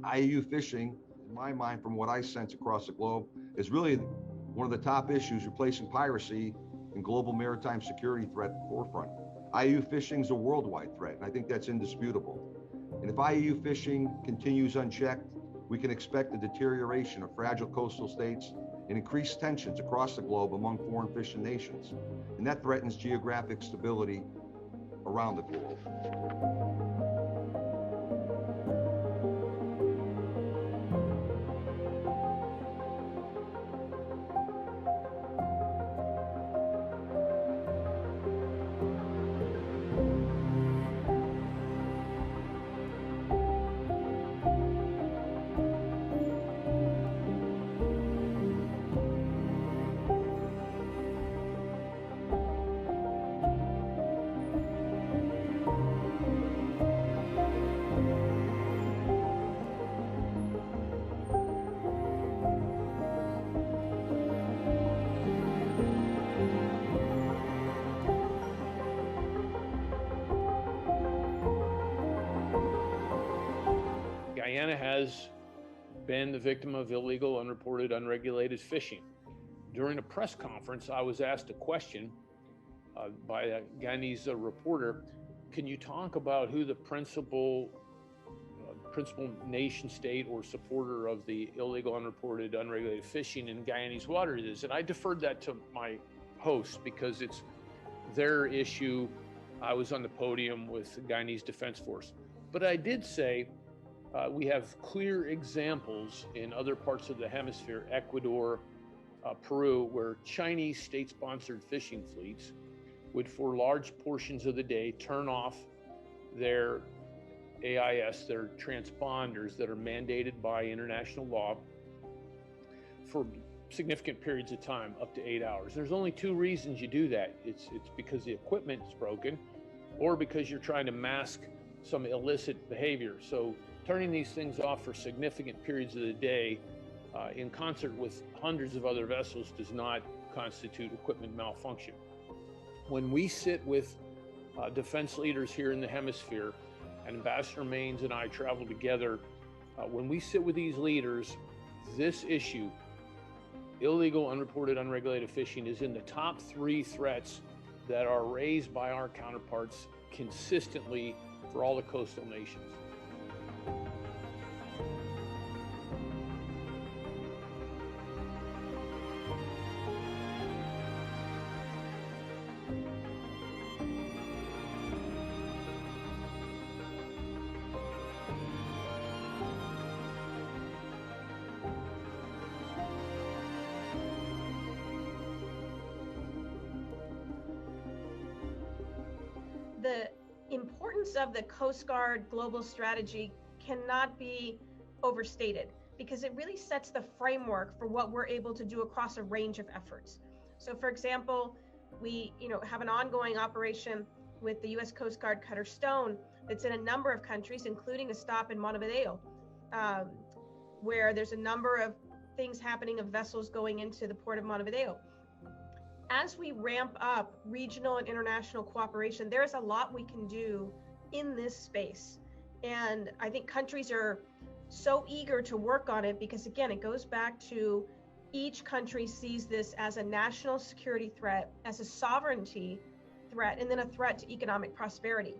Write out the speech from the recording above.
IUU fishing, in my mind, from what I sense across the globe, is really one of the top issues replacing piracy in global maritime security threat forefront. IUU fishing is a worldwide threat, and I think that's indisputable. And if IUU fishing continues unchecked, we can expect a deterioration of fragile coastal states and increased tensions across the globe among foreign fishing nations. And that threatens geographic stability around the globe. Guyana has been the victim of illegal, unreported, unregulated fishing. During a press conference, I was asked a question by a Guyanese reporter. Can you talk about who the principal nation state or supporter of the illegal, unreported, unregulated fishing in Guyanese waters is? And I deferred that to my host because it's their issue. I was on the podium with the Guyanese Defense Force. But I did say we have clear examples in other parts of the hemisphere, Ecuador, Peru, where Chinese state-sponsored fishing fleets would, for large portions of the day, turn off their AIS, their transponders that are mandated by international law for significant periods of time, up to 8 hours. There's only two reasons you do that. It's because the equipment is broken or because you're trying to mask some illicit behavior. So turning these things off for significant periods of the day in concert with hundreds of other vessels does not constitute equipment malfunction. When we sit with defense leaders here in the hemisphere, and Ambassador Maines and I travel together, when we sit with these leaders, this issue, illegal, unreported, unregulated fishing, is in the top 3 threats that are raised by our counterparts consistently for all the coastal nations. The importance of the Coast Guard global strategy cannot be overstated because it really sets the framework for what we're able to do across a range of efforts. So for example, we have an ongoing operation with the U.S. Coast Guard Cutter Stone that's in a number of countries, including a stop in Montevideo, where there's a number of things happening of vessels going into the port of Montevideo. As we ramp up regional and international cooperation, there's a lot we can do in this space. And I think countries are so eager to work on it because, again, it goes back to each country sees this as a national security threat, as a sovereignty threat, and then a threat to economic prosperity.